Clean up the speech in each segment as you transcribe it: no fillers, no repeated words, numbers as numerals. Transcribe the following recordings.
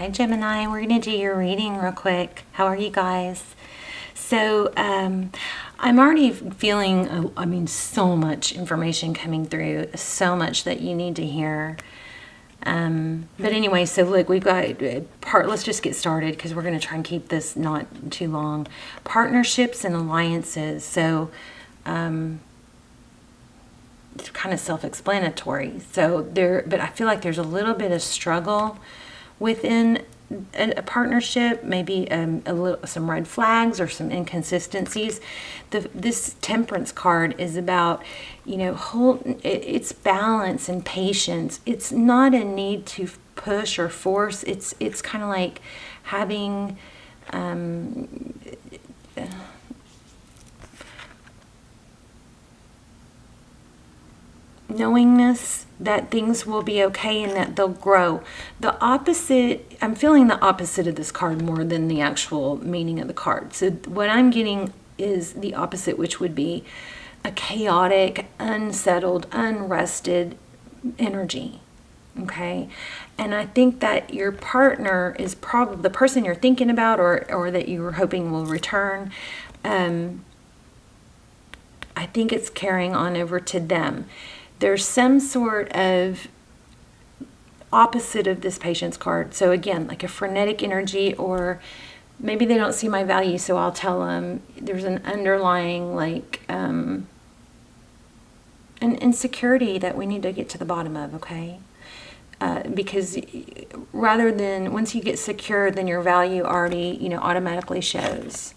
Hi Gemini, we're going to do your reading real quick. How are you guys? So I'm already feeling, so much information coming through, so much that you need to hear. But anyway, so look, we've got let's just get started because we're going to try and keep this not too long. Partnerships and alliances. So it's kind of self-explanatory. So but I feel like there's a little bit of struggle within a partnership, maybe some red flags or some inconsistencies. This Temperance card is about, it's balance and patience. It's not a need to push or force. It's kind of like having knowingness that things will be okay and that they'll grow. The opposite, I'm feeling the opposite of this card more than the actual meaning of the card. So what I'm getting is the opposite, which would be a chaotic, unsettled, unrested energy. Okay? And I think that your partner is probably the person you're thinking about or that you were hoping will return. I think it's carrying on over to them. There's some sort of opposite of this Patience card. So again, like a frenetic energy, or maybe they don't see my value, so I'll tell them there's an underlying an insecurity that we need to get to the bottom of, okay? Because rather than, once you get secure, then your value already, automatically shows.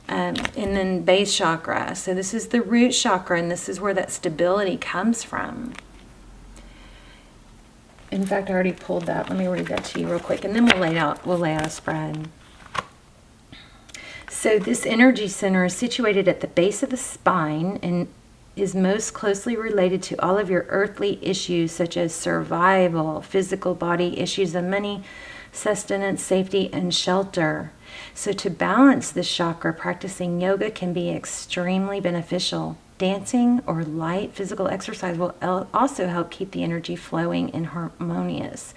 And then base chakra. So this is the root chakra, and this is where that stability comes from. In fact, I already pulled that. Let me read that to you real quick, and then we'll lay out a spread. So this energy center is situated at the base of the spine and is most closely related to all of your earthly issues, such as survival, physical body issues, and money, sustenance, safety, and shelter. So to balance this chakra, practicing yoga can be extremely beneficial. Dancing or light physical exercise will also help keep the energy flowing and harmonious.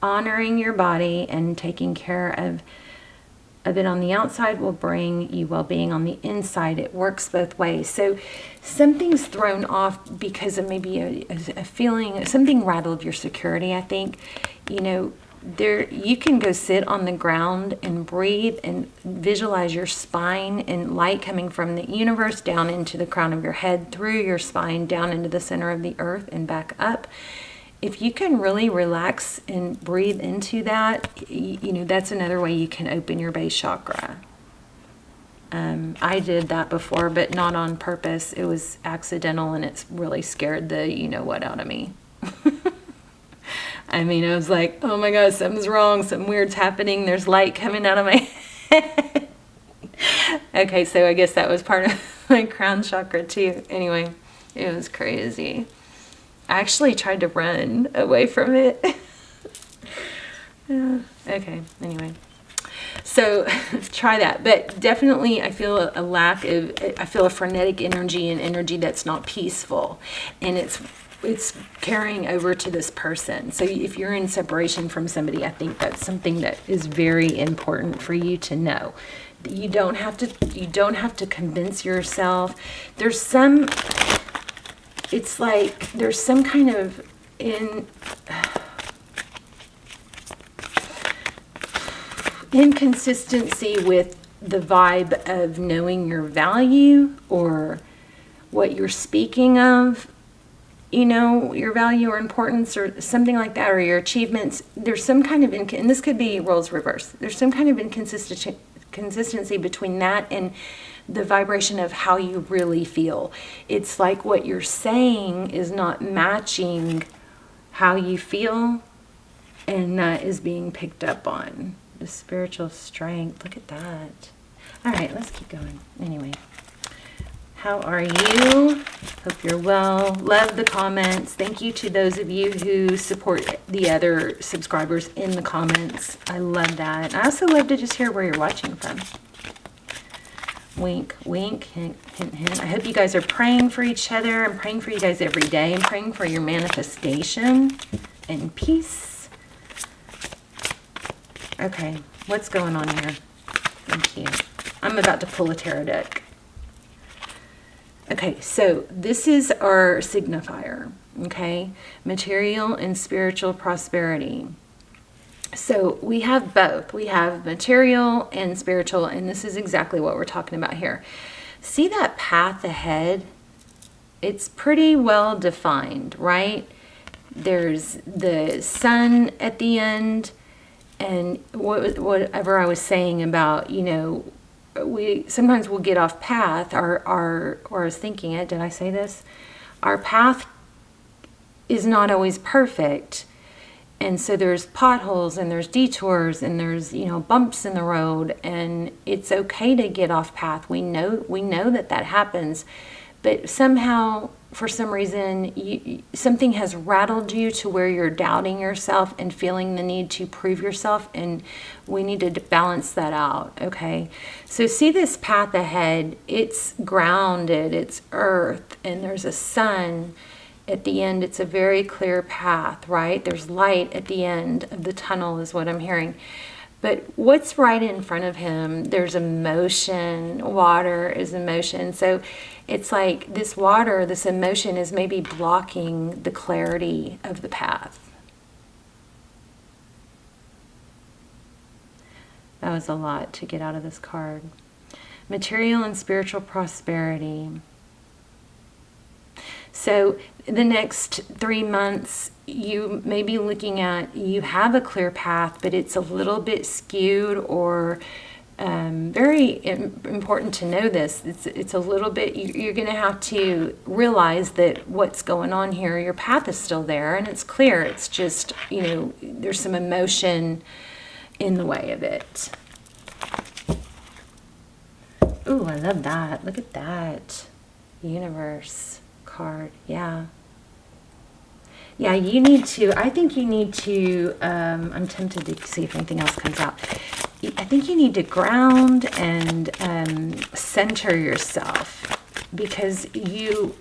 Honoring your body and taking care of it on the outside will bring you well-being on the inside. It works both ways. So something's thrown off because of maybe a feeling, something rattled your security, I think. You can go sit on the ground and breathe and visualize your spine and light coming from the universe down into the crown of your head, through your spine, down into the center of the earth and back up. If you can really relax and breathe into that, that's another way you can open your base chakra. I did that before, but not on purpose. It was accidental, and it's really scared the you-know-what out of me. I was like, oh my God, something's wrong. Something weird's happening. There's light coming out of my head. Okay, so I guess that was part of my crown chakra too. Anyway, it was crazy. I actually tried to run away from it. Okay, anyway. So try that. But definitely I feel I feel a frenetic energy, and energy that's not peaceful. And it's carrying over to this person. So if you're in separation from somebody, I think that's something that is very important for you to know. You don't have to convince yourself. There's some kind of inconsistency with the vibe of knowing your value or what you're speaking of. Your value or importance or something like that, or your achievements. There's some kind of, and this could be roles reversed. There's some kind of inconsistency between that and the vibration of how you really feel. It's like what you're saying is not matching how you feel, and that is being picked up on. The spiritual strength. Look at that. All right, let's keep going. Anyway. How are you? Hope you're well. Love the comments. Thank you to those of you who support the other subscribers in the comments. I love that. I also love to just hear where you're watching from. Wink, wink, hint, hint, hint. I hope you guys are praying for each other. I'm praying for you guys every day. I'm praying for your manifestation and peace. Okay, what's going on here? Thank you. I'm about to pull a tarot deck. Okay, so this is our signifier, okay? Material and spiritual prosperity. So we have both. We have material and spiritual, and this is exactly what we're talking about here. See that path ahead? It's pretty well defined, right? There's the sun at the end, and whatever I was saying about, you know, we sometimes we'll get off path, or I was thinking it, did I say this? Our path is not always perfect. And so there's potholes and there's detours and there's, you know, bumps in the road, and it's okay to get off path. We know that happens, but somehow, for some reason, something has rattled you to where you're doubting yourself and feeling the need to prove yourself, and we need to balance that out, okay? So see this path ahead, it's grounded, it's earth, and there's a sun at the end. It's a very clear path, right? There's light at the end of the tunnel is what I'm hearing. But what's right in front of him? There's emotion. Water is emotion. So it's like this water, this emotion is maybe blocking the clarity of the path. That was a lot to get out of this card. Material and spiritual prosperity. So the next 3 months, you may be looking at, you have a clear path, but it's a little bit skewed, or very important to know this. It's a little bit, you're going to have to realize that what's going on here, your path is still there and it's clear. It's just, you know, there's some emotion in the way of it. Ooh, I love that. Look at that. Universe card. Yeah. Yeah, you need to, I think you need to, I'm tempted to see if anything else comes out. I think you need to ground and center yourself, because you,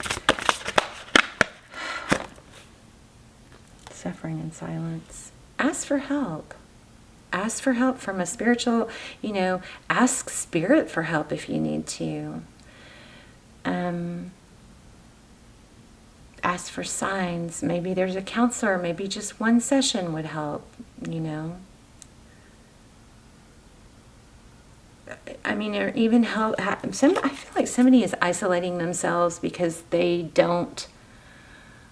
suffering in silence. Ask for help. Ask for help from a spiritual, you know, ask spirit for help if you need to. Ask for signs. Maybe there's a counselor. Maybe just one session would help, you know. I mean, or even help. I feel like somebody is isolating themselves because they don't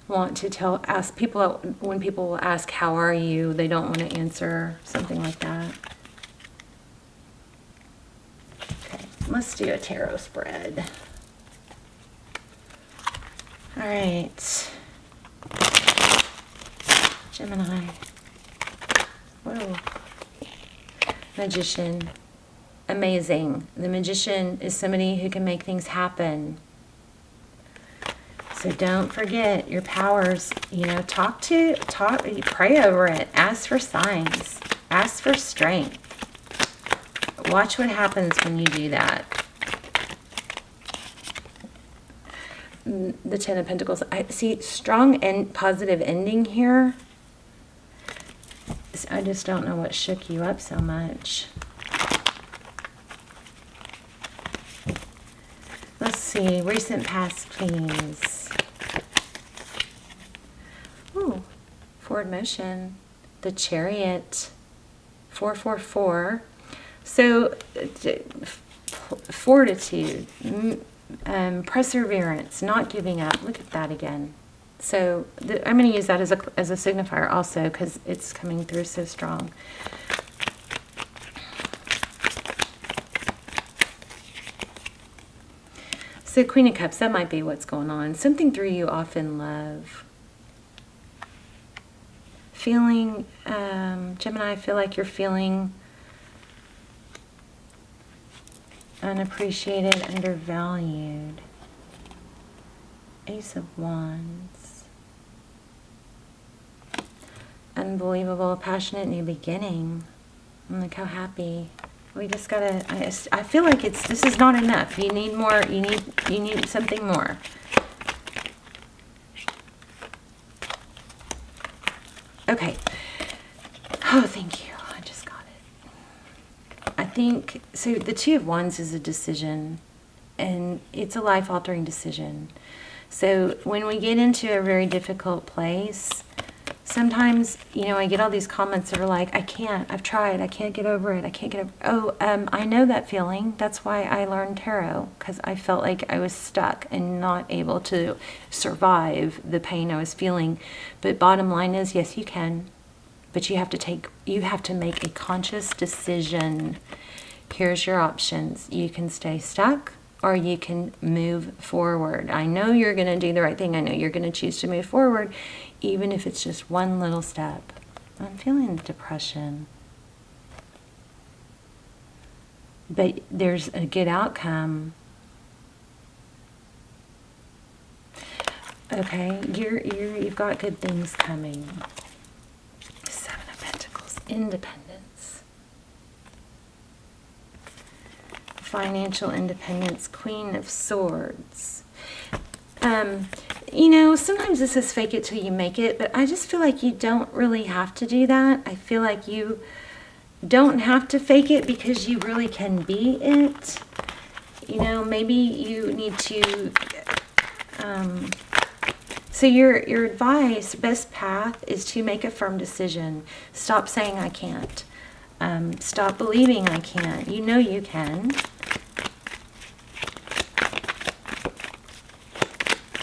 want to ask people, when people will ask, how are you? They don't want to answer, something like that. Okay, let's do a tarot spread. All right, Gemini. Whoa. Magician. Amazing. The magician is somebody who can make things happen. So don't forget your powers, you know, pray over it. Ask for signs. Ask for strength. Watch what happens when you do that. The Ten of Pentacles. I see strong and positive ending here. I just don't know what shook you up so much. Let's see. Recent past, please. Ooh. Forward motion. The Chariot. 444. So, fortitude. Perseverance, not giving up. Look at that again. So I'm going to use that as a signifier also, because it's coming through so strong. So Queen of Cups, that might be what's going on. Something threw you off in love. Feeling, Gemini, I feel like you're feeling unappreciated, undervalued. Ace of Wands. Unbelievable, passionate new beginning. And look how happy. We just gotta, I feel like this is not enough. You need more, you need something more. Okay. Oh, thank you. I just got it. think, so the Two of Wands is a decision, and it's a life-altering decision. So when we get into a very difficult place, sometimes, I get all these comments that are like, I've tried, I can't get over it, I can't get over, I know that feeling. That's why I learned tarot, because I felt like I was stuck and not able to survive the pain I was feeling. But bottom line is, yes, you can, but you have to make a conscious decision. Here's your options. You can stay stuck, or you can move forward. I know you're going to do the right thing. I know you're going to choose to move forward, even if it's just one little step. I'm feeling depression. But there's a good outcome. Okay, you've got good things coming. Seven of Pentacles, independence. Financial independence, Queen of Swords. Sometimes this is fake it till you make it, but I just feel like you don't really have to do that. I feel like you don't have to fake it, because you really can be it. Maybe you need to, so your advice, best path is to make a firm decision. Stop saying I can't. Stop believing I can't. You know you can.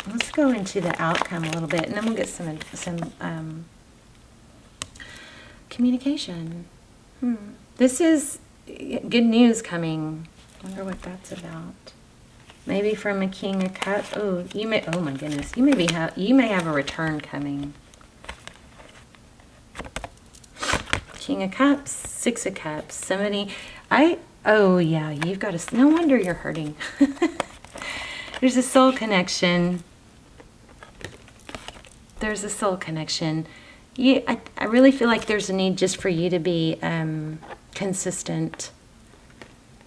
Let's go into the outcome a little bit, and then we'll get some communication. This is good news coming. I wonder what that's about. Maybe from a King of Cups. Oh my goodness, you may have a return coming. King of Cups, Six of Cups. Oh yeah, you've got a, no wonder you're hurting. There's a soul connection. There's a soul connection. I really feel like there's a need just for you to be consistent.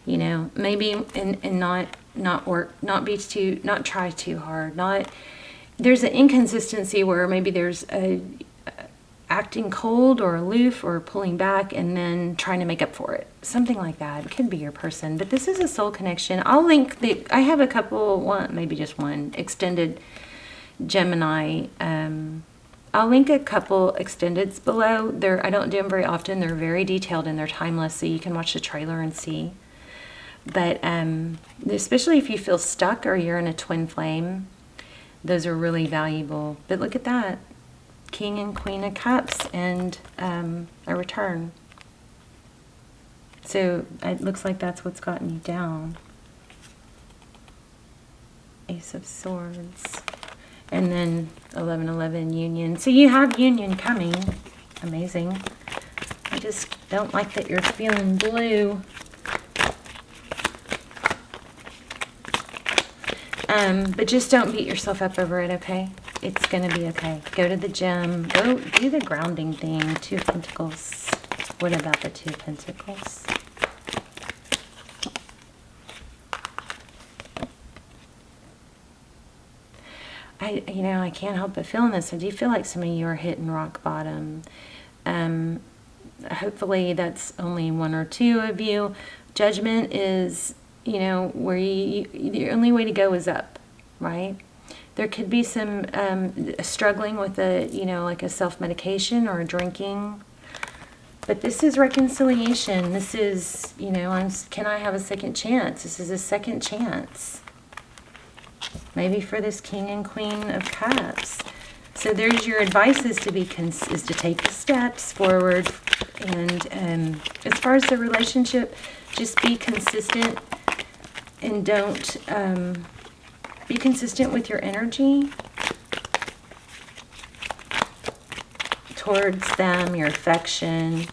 Maybe and not try too hard. There's an inconsistency where maybe there's a acting cold or aloof or pulling back and then trying to make up for it. Something like that. It could be your person. But this is a soul connection. I'll link I have a couple, maybe just one, extended Gemini. I'll link a couple extendeds below. I don't do them very often. They're very detailed and they're timeless, so you can watch the trailer and see. But especially if you feel stuck or you're in a twin flame, those are really valuable. But look at that. King and Queen of Cups and a return. So it looks like that's what's gotten you down. Ace of Swords. And then 11-11 union. So you have union coming. Amazing. I just don't like that you're feeling blue. But just don't beat yourself up over it, okay? It's going to be okay. Go to the gym. Go do the grounding thing. Two of Pentacles. What about the Two of Pentacles? I can't help but feeling this. I do feel like some of you are hitting rock bottom. Hopefully that's only one or two of you. Judgment is, where the only way to go is up, right? There could be some struggling with like a self-medication or drinking. But this is reconciliation. This is, can I have a second chance? This is a second chance. Maybe for this King and Queen of Cups. So there's your advice is to take the steps forward. And as far as the relationship, just be consistent and don't be consistent with your energy towards them, your affection.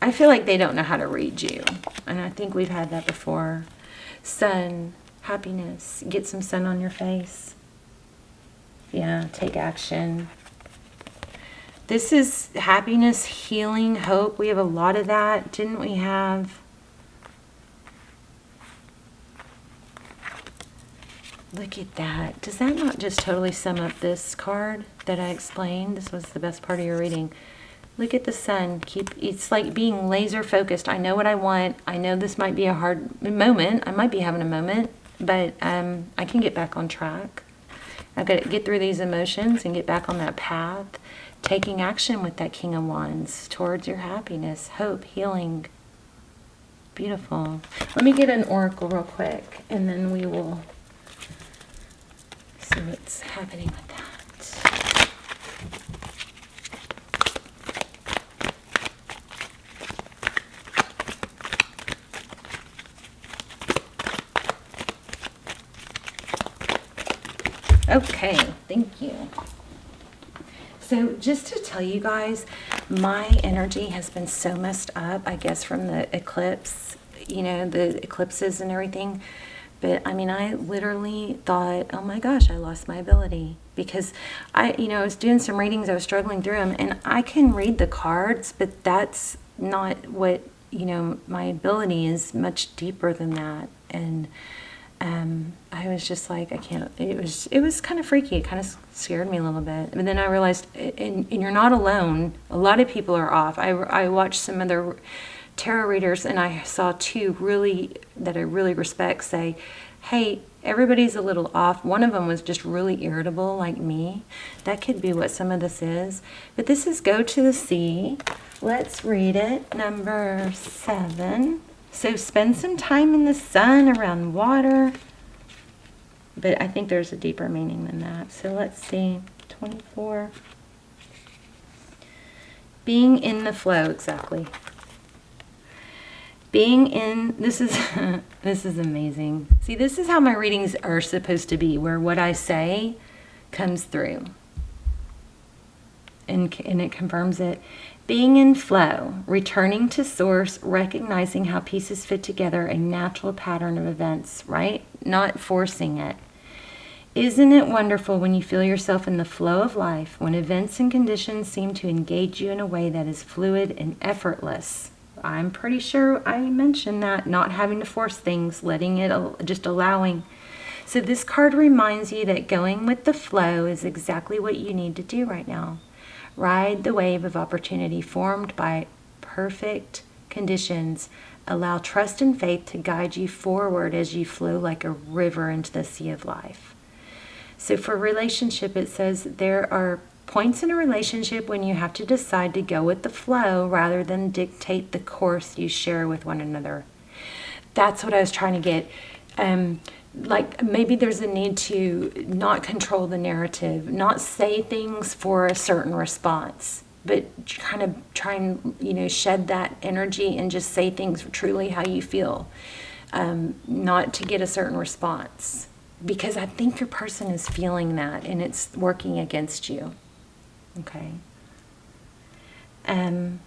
I feel like they don't know how to read you. And I think we've had that before. Sun, happiness. Get some sun on your face. Yeah, take action. This is happiness, healing, hope. We have a lot of that. Didn't we have? Look at that. Does that not just totally sum up this card that I explained? This was the best part of your reading. Look at the sun. It's like being laser focused. I know what I want. I know this might be a hard moment. I might be having a moment, but I can get back on track. I've got to get through these emotions and get back on that path, taking action with that King of Wands towards your happiness, hope, healing. Beautiful. Let me get an oracle real quick, and then we will see what's happening with that. Okay, thank you. So just to tell you guys, my energy has been so messed up, I guess, from the eclipse, the eclipses and everything. But I mean, I literally thought, oh my gosh, I lost my ability, because I was doing some readings, I was struggling through them, and I can read the cards, but that's not what, my ability is much deeper than that. And I was just like, I can't, it was kind of freaky. It kind of scared me a little bit. But then I realized, and you're not alone. A lot of people are off. I watched some other tarot readers, and I saw two that I really respect say, hey, everybody's a little off. One of them was just really irritable like me. That could be what some of this is. But this is Go to the Sea. Let's read it. Number 7. So spend some time in the sun, around water. But I think there's a deeper meaning than that. So let's see. 24. Being in the flow, exactly. Being in, this is this is amazing. See, this is how my readings are supposed to be, where what I say comes through. And it confirms it. Being in flow, returning to source, recognizing how pieces fit together, a natural pattern of events, right? Not forcing it. Isn't it wonderful when you feel yourself in the flow of life, when events and conditions seem to engage you in a way that is fluid and effortless? I'm pretty sure I mentioned that, not having to force things, letting it, just allowing. So this card reminds you that going with the flow is exactly what you need to do right now. Ride the wave of opportunity formed by perfect conditions. Allow trust and faith to guide you forward as you flow like a river into the sea of life. So for relationship, it says there are points in a relationship when you have to decide to go with the flow rather than dictate the course you share with one another. That's what I was trying to get. Like maybe there's a need to not control the narrative, not say things for a certain response, but kind of try and, shed that energy and just say things truly how you feel, not to get a certain response, because I think your person is feeling that and it's working against you. Okay. Can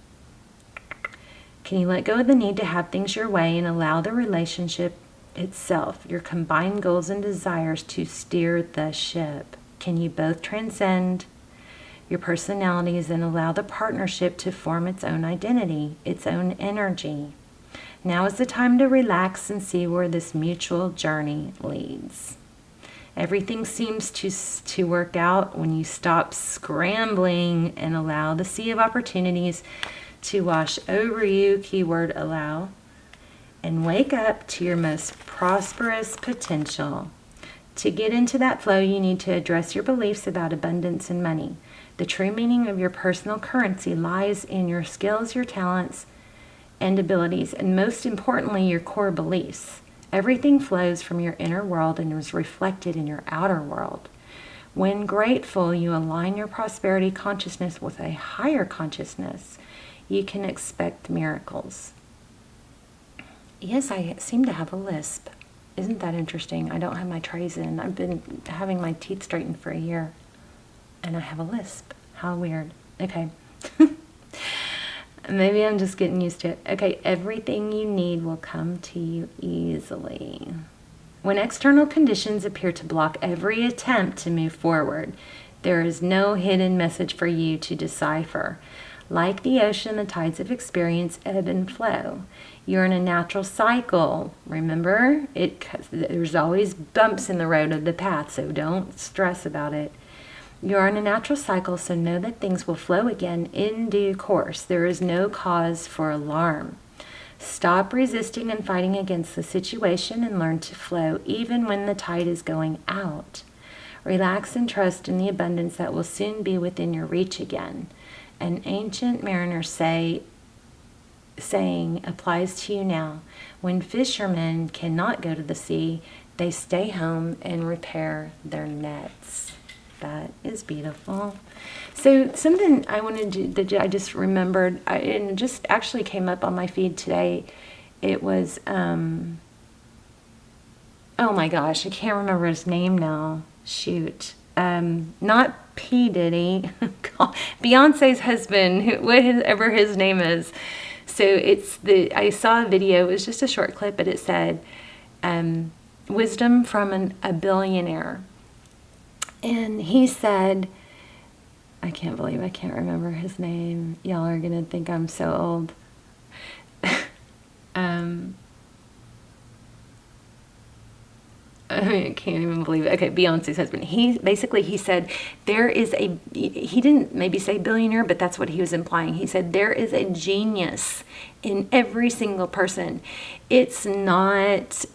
you let go of the need to have things your way and allow the relationship itself, your combined goals and desires, to steer the ship? Can you both transcend your personalities and allow the partnership to form its own identity, its own energy? Now is the time to relax and see where this mutual journey leads. Everything seems to work out when you stop scrambling and allow the sea of opportunities to wash over you, keyword allow, and wake up to your most prosperous potential. To get into that flow, you need to address your beliefs about abundance and money. The true meaning of your personal currency lies in your skills, your talents, and abilities, and most importantly, your core beliefs. Everything flows from your inner world and is reflected in your outer world. When grateful, you align your prosperity consciousness with a higher consciousness. You can expect miracles. Yes, I seem to have a lisp. Isn't that interesting? I don't have my trays in. I've been having my teeth straightened for a year, and I have a lisp. How weird. Okay. Maybe I'm just getting used to it. Okay, everything you need will come to you easily. When external conditions appear to block every attempt to move forward, there is no hidden message for you to decipher. Like the ocean, the tides of experience ebb and flow. You're in a natural cycle. Remember, there's always bumps in the road of the path, so don't stress about it. You're on a natural cycle, so know that things will flow again in due course. There is no cause for alarm. Stop resisting and fighting against the situation and learn to flow even when the tide is going out. Relax and trust in the abundance that will soon be within your reach again. An ancient mariner saying applies to you now. When fishermen cannot go to the sea, they stay home and repair their nets. That is beautiful. So something I wanted to, that I just remembered, and it just actually came up on my feed today. It was, oh my gosh, I can't remember his name now. Shoot. Not P. Diddy, Beyonce's husband, whatever his name is. So I saw a video, it was just a short clip, but it said, wisdom from a billionaire. And he said, I can't believe I can't remember his name. Y'all are going to think I'm so old. I can't even believe it. Okay, Beyonce's husband. He said he didn't maybe say billionaire, but that's what he was implying. He said there is a genius in every single person. It's not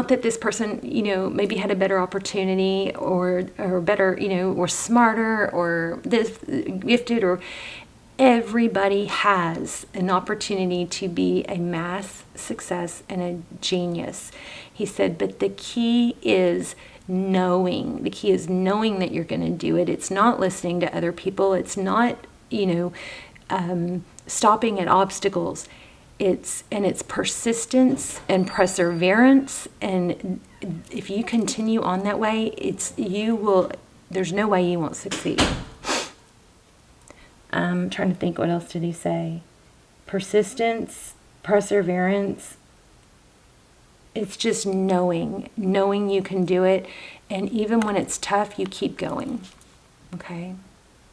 that this person, maybe had a better opportunity or better, or smarter or this gifted, or everybody has an opportunity to be a mass success and a genius. He said, but the key is knowing. The key is knowing that you're going to do it. It's not listening to other people. It's not, stopping at obstacles. It's persistence and perseverance, and if you continue on that way, there's no way you won't succeed. I'm trying to think, what else did he say? Persistence, perseverance. It's just knowing you can do it, and even when it's tough, you keep going. Okay?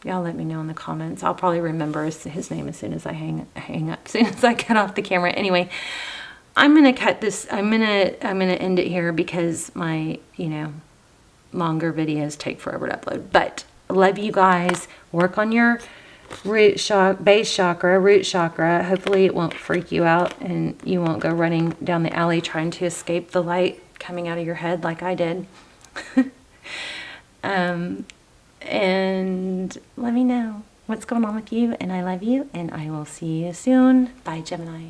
Y'all let me know in the comments. I'll probably remember his name as soon as I hang up, as soon as I cut off the camera. Anyway, I'm gonna cut this. I'm gonna end it here because my longer videos take forever to upload. But I love you guys. Work on your base chakra, root chakra. Hopefully it won't freak you out and you won't go running down the alley trying to escape the light coming out of your head like I did. And let me know what's going on with you, and I love you, and I will see you soon. Bye, Gemini.